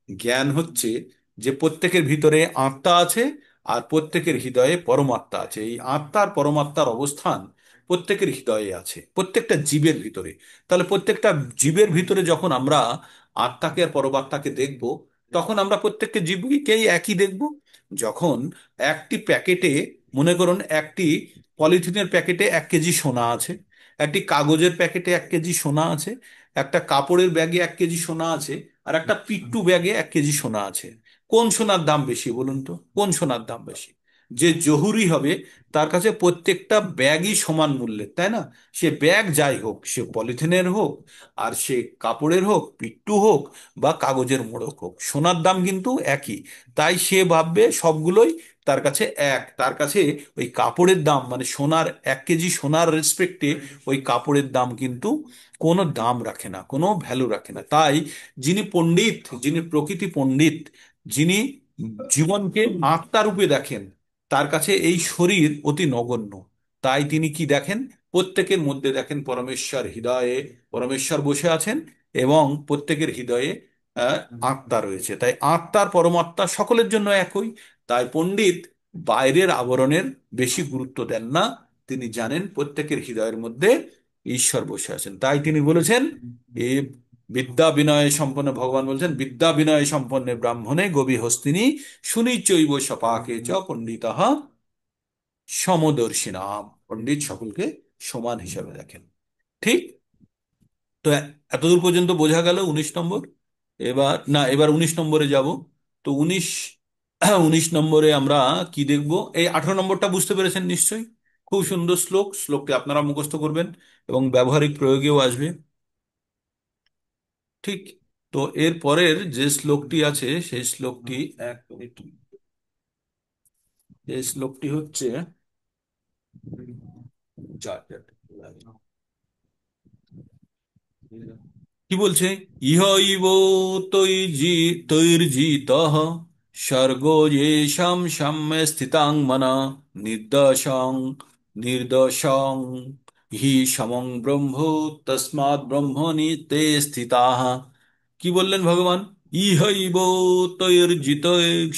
জ্ঞান হচ্ছে যে প্রত্যেকের ভিতরে আত্মা আছে, আর প্রত্যেকের হৃদয়ে পরমাত্মা আছে। এই আত্মার পরমাত্মার অবস্থান প্রত্যেকের হৃদয়ে আছে, প্রত্যেকটা জীবের ভিতরে। তাহলে প্রত্যেকটা জীবের ভিতরে যখন আমরা আত্মাকে আর পরমাত্মাকে দেখব, তখন আমরা প্রত্যেককে জীবকেই একই দেখব। যখন একটি প্যাকেটে, মনে করুন একটি পলিথিনের প্যাকেটে 1 কেজি সোনা আছে, একটি কাগজের প্যাকেটে 1 কেজি সোনা আছে, একটা কাপড়ের ব্যাগে 1 কেজি সোনা আছে, আর একটা পিট্টু ব্যাগে 1 কেজি সোনা আছে। কোন সোনার দাম বেশি বলুন তো? কোন সোনার দাম বেশি? যে জহুরি হবে তার কাছে প্রত্যেকটা ব্যাগই সমান মূল্যের, তাই না? সে ব্যাগ যাই হোক, সে পলিথিনের হোক, আর সে কাপড়ের হোক, পিট্টু হোক, বা কাগজের মোড়ক হোক, সোনার দাম কিন্তু একই। তাই সে ভাববে সবগুলোই তার কাছে এক। তার কাছে ওই কাপড়ের দাম, মানে সোনার 1 কেজি সোনার রেসপেক্টে ওই কাপড়ের দাম কিন্তু কোনো দাম রাখে না, কোনো ভ্যালু রাখে না। তাই যিনি পণ্ডিত, যিনি প্রকৃতি পণ্ডিত, যিনি জীবনকে আত্মা রূপে দেখেন, তার কাছে এই শরীর অতি নগণ্য। তাই তিনি কি দেখেন? প্রত্যেকের মধ্যে দেখেন পরমেশ্বর হৃদয়ে, পরমেশ্বর বসে আছেন, এবং প্রত্যেকের হৃদয়ে আহ, আত্মা রয়েছে। তাই আত্মার পরমাত্মা সকলের জন্য একই। তাই পণ্ডিত বাইরের আবরণের বেশি গুরুত্ব দেন না, তিনি জানেন প্রত্যেকের হৃদয়ের মধ্যে ঈশ্বর বসে আছেন। তাই তিনি বলেছেন, এ বিদ্যা বিনয় সম্পন্ন, ভগবান বলছেন, বিদ্যা বিনয় সম্পন্নে ব্রাহ্মণে গবি হস্তিনী সুনিচৈব সপাকে চ পণ্ডিতঃ সমদর্শিনাম। পণ্ডিত সকলকে সমান হিসাবে দেখেন। ঠিক? তো এতদূর পর্যন্ত বোঝা গেল 19 নম্বর। এবার না, এবার 19 নম্বরে যাব। তো 19 নম্বরে আমরা কি দেখব? এই 18 নম্বরটা বুঝতে পেরেছেন নিশ্চয়ই। খুব সুন্দর শ্লোক, শ্লোকটি আপনারা মুখস্থ করবেন এবং ব্যবহারিক প্রয়োগেও আসবে। ঠিক? তো এর পরের যে শ্লোকটি আছে সেই শ্লোকটি, এক মিনিট, এই শ্লোকটি হচ্ছে, কি বলছে? ইহৈব তৈর্জিতঃ স্বর্গো येषां সাম্যে স্থিতাং মনা নির্দশং নির্দশং হি সমং ব্রহ্ম তস্মাৎ ব্রহ্মণি তে স্থিতাঃ। কি বললেন ভগবান? ইহৈব তৈর্জিত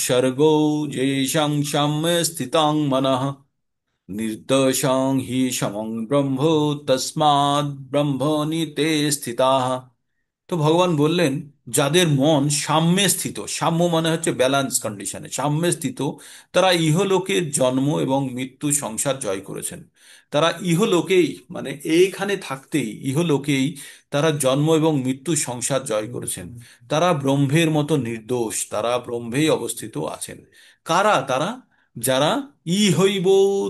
স্বর্গো येषां সাম্যে স্থিতাং মনঃ নির্দোষং হি সমং ব্রহ্ম তস্মাৎ ব্রহ্মণি তে স্থিতাঃ। তো ভগবান বললেন, যাদের মন সাম্যে স্থিত, সাম্য মানে হচ্ছে ব্যালান্স কন্ডিশনে, সাম্যে স্থিত, তারা ইহলোকের জন্ম এবং মৃত্যু সংসার জয় করেছেন। তারা ইহলোকেই, মানে এইখানে থাকতেই ইহলোকেই তারা জন্ম এবং মৃত্যু সংসার জয় করেছেন। তারা ব্রহ্মের মতো নির্দোষ, তারা ব্রহ্মেই অবস্থিত আছেন। কারা তারা? যারা ইহৈব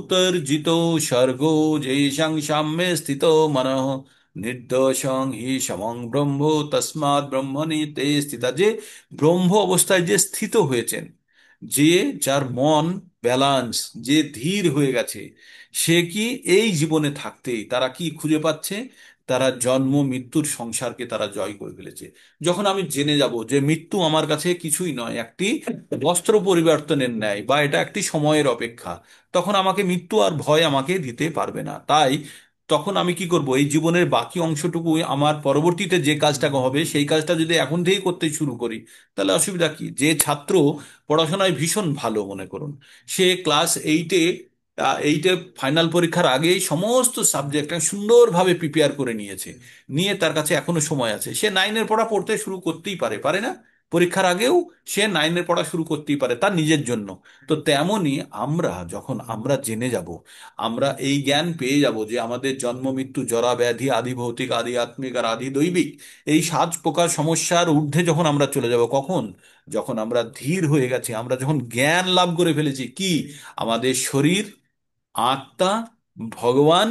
তর্জিত স্বর্গ যেষাং সাম্যে স্থিত মনঃ নির্দোষং হি সমং ব্রহ্ম তস্মাৎ ব্রহ্মণি তে স্থিতা। যে ব্রহ্ম অবস্থায় যে স্থিত হয়েছেন, যে যার মন ব্যালান্স, যে ধীর হয়ে গেছে, সে কি এই জীবনে থাকতেই তারা কি খুঁজে পাচ্ছে? তারা জন্ম মৃত্যুর সংসারকে তারা জয় করে ফেলেছে। যখন আমি জেনে যাব যে মৃত্যু আমার কাছে কিছুই নয়, একটি বস্ত্র পরিবর্তনের ন্যায়, বা এটা একটি সময়ের অপেক্ষা, তখন আমাকে মৃত্যু আর ভয় আমাকে দিতে পারবে না। তাই তখন আমি কি করব? এই জীবনের বাকি অংশটুকু আমার পরবর্তীতে যে কাজটা হবে সেই কাজটা যদি এখন থেকেই করতে শুরু করি, তাহলে অসুবিধা কি? যে ছাত্র পড়াশোনায় ভীষণ ভালো, মনে করুন সে ক্লাস 8-এ, এইটে ফাইনাল পরীক্ষার আগেই সমস্ত সাবজেক্ট সুন্দরভাবে প্রিপেয়ার করে নিয়েছে, নিয়ে তার কাছে এখনো সময় আছে, সে 9-এর পড়া পড়তে শুরু করতেই পারে, পারে না? পরীক্ষার আগেও সে 9-এর পড়া শুরু করতেই পারে তার নিজের জন্য। তো তেমনি আমরা যখন আমরা জেনে যাব, আমরা এই জ্ঞান পেয়ে যাব যে আমাদের জন্ম মৃত্যু জরা ব্যাধি আদি ভৌতিক আদি আত্মিক আর আদি দৈবিক, এই 7 প্রকার সমস্যার ঊর্ধ্বে যখন আমরা চলে যাব, কখন? যখন আমরা ধীর হয়ে গেছি, আমরা যখন জ্ঞান লাভ করে ফেলেছি কি? আমাদের শরীর, আত্মা, ভগবান,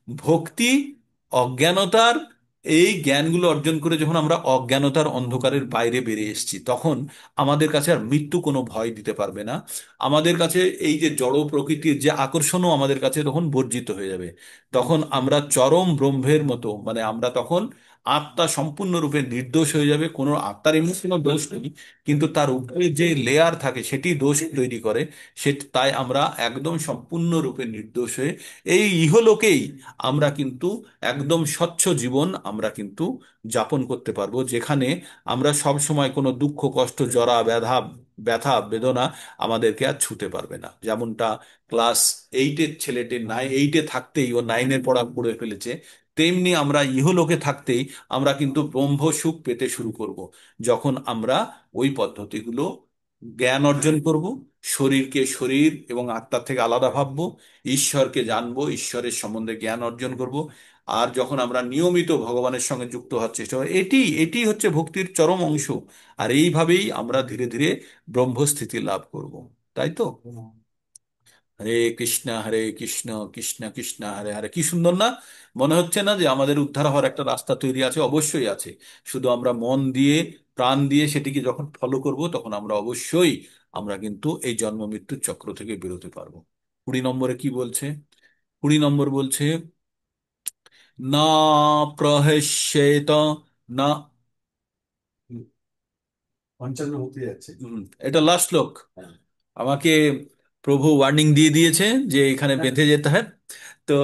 ভক্তি, অজ্ঞানতার, এই জ্ঞানগুলো অর্জন করে যখন আমরা অজ্ঞানতার অন্ধকারের বাইরে বেরিয়ে এসেছি, তখন আমাদের কাছে আর মৃত্যু কোনো ভয় দিতে পারবে না। আমাদের কাছে এই যে জড় প্রকৃতির যে আকর্ষণও আমাদের কাছে তখন বর্জিত হয়ে যাবে। তখন আমরা চরম ব্রহ্মের মতো, মানে আমরা তখন আত্মা সম্পূর্ণরূপে নির্দোষ হয়ে যাবে। কোনো আত্মার এমনি কোনো দোষ নেই, কিন্তু তার উপরে যে লেয়ার থাকে সেটি দোষ তৈরি করে। সে তাই আমরা একদম সম্পূর্ণরূপে নির্দোষ হয়ে এই ইহলোকেই আমরা কিন্তু একদম স্বচ্ছ জীবন আমরা কিন্তু যাপন করতে পারবো, যেখানে আমরা সব সময় কোনো দুঃখ কষ্ট জরা ব্যথা ব্যথা বেদনা আমাদেরকে আর ছুতে পারবে না। যেমনটা ক্লাস 8-এর ছেলেটি 8-এ থাকতেই ও 9-এর পড়া পড়ে ফেলেছে, তেমনি আমরা ইহলোকে থাকতেই আমরা কিন্তু ব্রহ্ম সুখ পেতে শুরু করব, যখন আমরা ওই পদ্ধতিগুলো জ্ঞান অর্জন করব, শরীরকে শরীর এবং আত্মার থেকে আলাদা ভাববো, ঈশ্বরকে জানবো, ঈশ্বরের সম্বন্ধে জ্ঞান অর্জন করব। আর যখন আমরা নিয়মিত ভগবানের সঙ্গে যুক্ত হওয়ার চেষ্টা করি, এটি এটি হচ্ছে ভক্তির চরম অংশ। আর এইভাবেই আমরা ধীরে ধীরে ব্রহ্মস্থিতি লাভ করব। তাই তো? হরে হরে কৃষ্ণ কৃষ্ণ কৃষ্ণ হরে হরে। কি সুন্দর না? মনে হচ্ছে না যে আমাদের উদ্ধার হওয়ার একটা রাস্তা তৈরি আছে? অবশ্যই আছে। শুধু আমরা মন দিয়ে, প্রাণ দিয়ে সেটিকে যখন ফলো করব, তখন আমরা অবশ্যই, আমরা কিন্তু এই জন্ম মৃত্যুর চক্র থেকে বেরোতে পারবো। 20 নম্বরে কি বলছে? 20 নম্বর বলছে, না প্রহস্যেত, না, পঞ্চান্ন হতে যাচ্ছে। এটা লাস্ট শ্লোক। আমাকে প্রভু ওয়ার্নিং দিয়ে দিয়েছে যে এখানে বেঁধে যেতে হয়। তো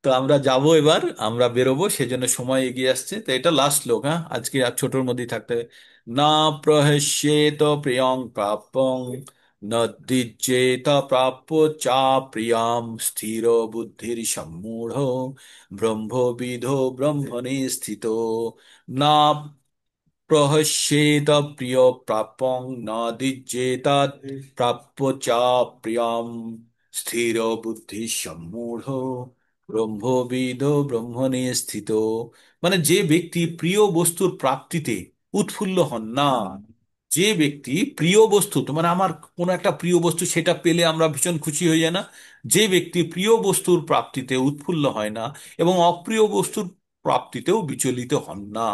তো আমরা যাব এবার, আমরা বেরোবো, সেজন্য সময় এগিয়ে আসছে। তো এটা লাস্ট শ্লোক, হ্যাঁ, আজকে আর ছোটর মধ্যেই থাকতে হবে। না প্রহস্যেত প্রিয়ং প্রাপং, ন দ্বিজেত প্রাপ্য চা প্রিয়াম, স্থির বুদ্ধির সম্মূঢ় ব্রহ্মবিদো ব্রহ্মণি স্থিত। না প্রহস্যেত প্রিয় প্রাপং, ন দ্বিজেত প্রাপ্য চ প্রিয়ম, স্থির বুদ্ধি সম্মূঢ় ব্রহ্মবিদ ব্রহ্মণে স্থিত। মানে যে ব্যক্তি প্রিয় বস্তুর প্রাপ্তিতে উৎফুল্ল হন না, যে ব্যক্তি প্রিয় বস্তু, তো মানে আমার কোনো একটা প্রিয় বস্তু, সেটা পেলে আমরা ভীষণ খুশি হয়ে যায় না? যে ব্যক্তি প্রিয় বস্তুর প্রাপ্তিতে উৎফুল্ল হয় না এবং অপ্রিয় বস্তুর প্রাপ্তিতেও বিচলিত হন না,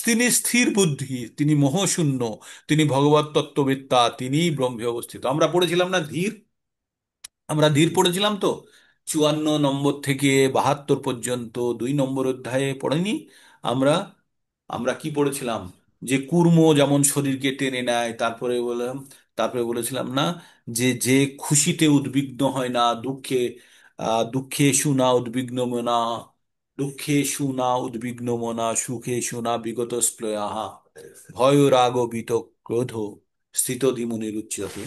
তিনি স্থির বুদ্ধি, তিনি মোহশূন্য, তিনি ভগবত তত্ত্ববেত্তা, তিনিই ব্রহ্মে অবস্থিত। আমরা পড়েছিলাম না ধীর? আমরা ধীর পড়েছিলাম তো, 54 নম্বর থেকে 72 পর্যন্ত, 2 নম্বর অধ্যায়ে পড়েনি আমরা? আমরা কি পড়েছিলাম? যে কুর্ম যেমন শরীরকে টেনে নেয়, তারপরে বলেছিলাম না, যে যে খুশিতে উদ্বিগ্ন হয় না, দুঃখে শুনা উদ্বিগ্ন মনা, দুঃখে শুনা উদ্বিগ্ন মনা, সুখে শুনা বিগত স্প্লয়াহা, ভয় রাগ ভীত ক্রোধ স্থিত ধীমনির উচ্যতে।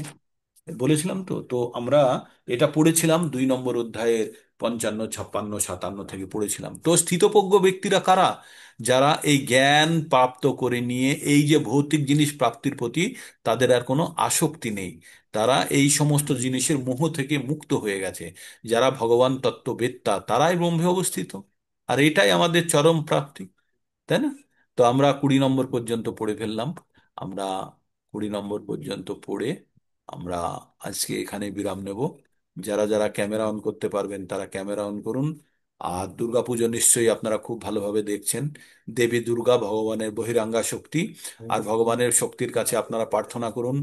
বলেছিলাম তো। তো আমরা এটা পড়েছিলাম 2 নম্বর অধ্যায়ের 55, 56, 57 থেকে পড়েছিলাম। তো স্থিতপ্রজ্ঞ ব্যক্তিরা কারা? যারা এই জ্ঞান প্রাপ্ত করে নিয়ে এই যে ভৌতিক জিনিস প্রাপ্তির প্রতি তাদের আর কোনো আসক্তি নেই, তারা এই সমস্ত জিনিসের মোহ থেকে মুক্ত হয়ে গেছে, যারা ভগবান তত্ত্ববেত্তা, তারাই ব্রহ্মে অবস্থিত। আর এটাই আমাদের চরম প্রাপ্তি, তাই না? তো আমরা 20 নম্বর পর্যন্ত পড়ে ফেললাম। আমরা 20 নম্বর পর্যন্ত পড়ে আমরা আজকে এখানে বিরাম নেব। যারা যারা ক্যামেরা অন করতে পারবেন তারা ক্যামেরা অন করুন। আর দুর্গাপুজো নিশ্চয়ই আপনারা খুব ভালোভাবে দেখছেন। দেবী দুর্গা ভগবানের বহিরাঙ্গা শক্তি, আর ভগবানের শক্তির কাছে আপনারা প্রার্থনা করুন,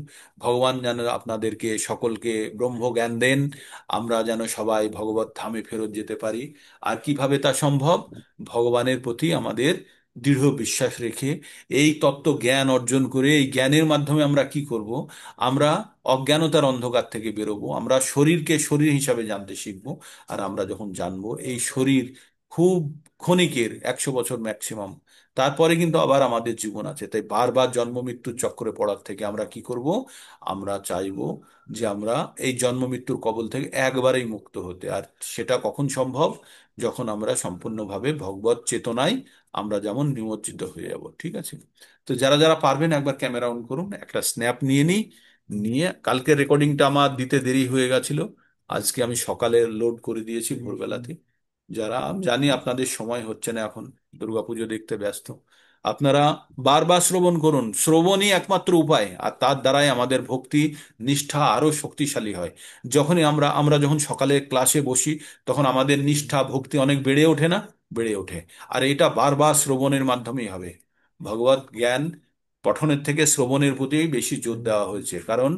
ভগবান যেন আপনাদেরকে সকলকে ব্রহ্ম জ্ঞান দেন, আমরা যেন সবাই ভগবত ধামে ফেরত যেতে পারি। আর কিভাবে তা সম্ভব? ভগবানের প্রতি আমাদের দৃঢ় বিশ্বাস রেখে, এই তত্ত্ব জ্ঞান অর্জন করে, এই জ্ঞানের মাধ্যমে আমরা কি করব? আমরা অজ্ঞানতার অন্ধকার থেকে বেরোবো, আমরা শরীরকে শরীর হিসাবে জানতে শিখবো। আর আমরা যখন জানবো এই শরীর খুব ক্ষণিকের, 100 বছর ম্যাক্সিমাম, তারপরে কিন্তু আবার আমাদের জীবন আছে। তাই বারবার জন্ম মৃত্যুর চক্করে পড়ার থেকে আমরা কি করব? আমরা চাইবো যে আমরা এই জন্ম মৃত্যুর কবল থেকে একবারেই মুক্ত হতে। আর সেটা কখন সম্ভব? যখন আমরা সম্পূর্ণভাবে ভগবত চেতনায় আমরা যেমন নিমজ্জিত হয়ে যাব। ঠিক আছে? তো যারা যারা পারবেন একবার ক্যামেরা অন করুন, একটা স্ন্যাপ নিয়ে নিই। নিয়ে, কালকের রেকর্ডিংটা আমার দিতে দেরি হয়ে গেছিল, আজকে আমি সকালে লোড করে দিয়েছি ভোরবেলাতে। যারা, আমি জানি আপনাদের সময় হচ্ছে না এখন, দুর্গাপুজো দেখতে ব্যস্ত, আপনারা বারবার শ্রবণ করুন। শ্রবণই একমাত্র উপায়, আর তার দ্বারাই আমাদের ভক্তি নিষ্ঠা আরো শক্তিশালী হয়। যখনই আমরা আমরা যখন সকালে ক্লাসে বসি, তখন আমাদের নিষ্ঠা ভক্তি অনেক বেড়ে ওঠে না? বেড়ে ওঠে। আর এটা বারবার শ্রবণের মাধ্যমেই হবে। ভগবত জ্ঞান পঠনের থেকে শ্রবণের প্রতি বেশি জোর দেওয়া হয়েছে, কারণ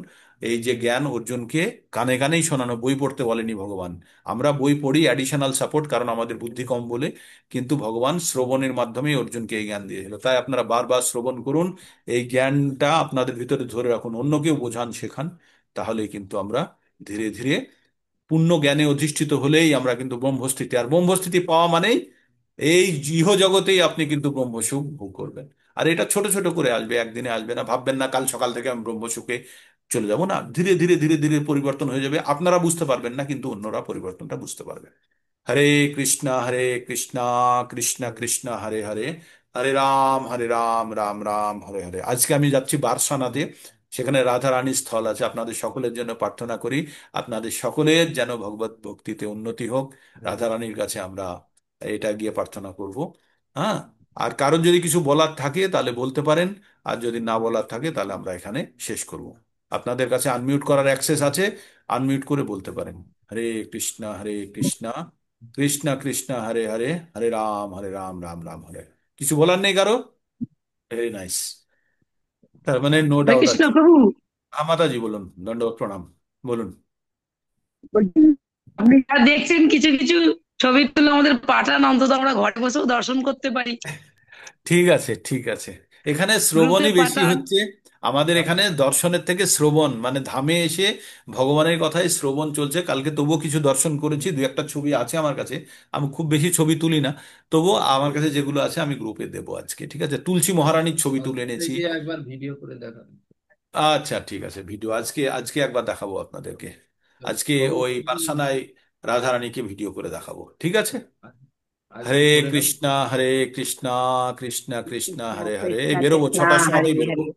এই যে জ্ঞান অর্জুনকে কানে কানেই শোনানো, বই পড়তে বলেনি ভগবান। আমরা বই পড়ি অ্যাডিশনাল সাপোর্ট, কারণ আমাদের বুদ্ধি কম বলে, কিন্তু ভগবান শ্রবণের মাধ্যমেই অর্জুনকে এই জ্ঞান দিয়েছিল। তাই আপনারা বারবার শ্রবণ করুন, এই জ্ঞানটা আপনাদের ভিতরে ধরে রাখুন, অন্যকেও বোঝান, শেখান। তাহলেই কিন্তু আমরা ধীরে ধীরে পূর্ণ জ্ঞানে অধিষ্ঠিত হলেই আমরা কিন্তু ব্রহ্মস্থিতি, আর ব্রহ্মস্থিতি পাওয়া মানেই এই ইহ জগতেই আপনি কিন্তু ব্রহ্মসুখ ভোগ করবেন। আর এটা ছোট ছোট করে আসবে, একদিনে আসবে না। ভাববেন না কাল সকাল থেকে আমি ব্রহ্মসুখে চলে যাব, না, ধীরে ধীরে ধীরে ধীরে পরিবর্তন হয়ে যাবে। আপনারা বুঝতে পারবেন না, কিন্তু অন্যরা পরিবর্তনটা বুঝতে পারবে। হরে কৃষ্ণা কৃষ্ণ কৃষ্ণ হরে হরে, হরে রাম রাম রাম হরে হরে। আজকে আমি যাচ্ছি বারসানাতে, সেখানে রাধা রানীর স্থল আছে। আপনাদের সকলের জন্য প্রার্থনা করি, আপনাদের সকলের যেন ভগবত ভক্তিতে উন্নতি হোক। রাধা রানীর কাছে আমরা এটা গিয়ে প্রার্থনা করব। হ্যাঁ। আর কারোর যদি কিছু বলার থাকে তাহলে বলতে পারেন, আর যদি না বলার থাকে তাহলে আমরা এখানে শেষ করব। আপনাদের কাছে আনমিউট করার অ্যাক্সেস আছে, আনমিউট করে বলতে পারেন। হরে কৃষ্ণ কৃষ্ণ কৃষ্ণ হরে হরে, হরে রাম রাম রাম হরে হরে। কিছু বলার নেই কারো? Very nice. তার মানে নো হরে ডাউট কৃষ্ণ আছে। প্রভু। মাতাজি বলুন, দণ্ডবত প্রণাম। বলুন। বলছি, আপনি যা দেখছেন কিছু কিছু ছবি তুলে আমাদের পাঠান, অন্তত আমরা ঘরে বসেও দর্শন করতে পারি। ঠিক আছে, ঠিক আছে। এখানে গ্রুপে শ্রবণই বেশি পাঠান। হচ্ছে। আমাদের এখানে দর্শনের থেকে শ্রবণ, মানে ধামে এসে ভগবানের কথাই শ্রবণ চলছে। কালকে তবুও কিছু দর্শন করেছি, দু একটা ছবি আছে আমার কাছে। আমি খুব বেশি ছবি তুলি না, তবুও আমার কাছে যেগুলো আছে আমি গ্রুপে দেবো আজকে। ঠিক আছে, তুলসী মহারানীর ছবি তুলে এনেছি। আচ্ছা ঠিক আছে, ভিডিও আজকে আজকে একবার দেখাবো আপনাদেরকে। আজকে ওই পার্সোনায় রাধারানীকে ভিডিও করে দেখাবো, ঠিক আছে। হরে কৃষ্ণা হরে কৃষ্ণা কৃষ্ণ কৃষ্ণ হরে হরে। এই কৃষ্ণ বেরোবো, কৃষ্ণ 6টার হরে সময়তেই বেরোবো। হরে।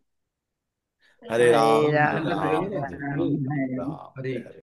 হরে হরে রাম হরে রাম রাম হরে হরে রাম রাম রাম হরে। রাম হরে হরে।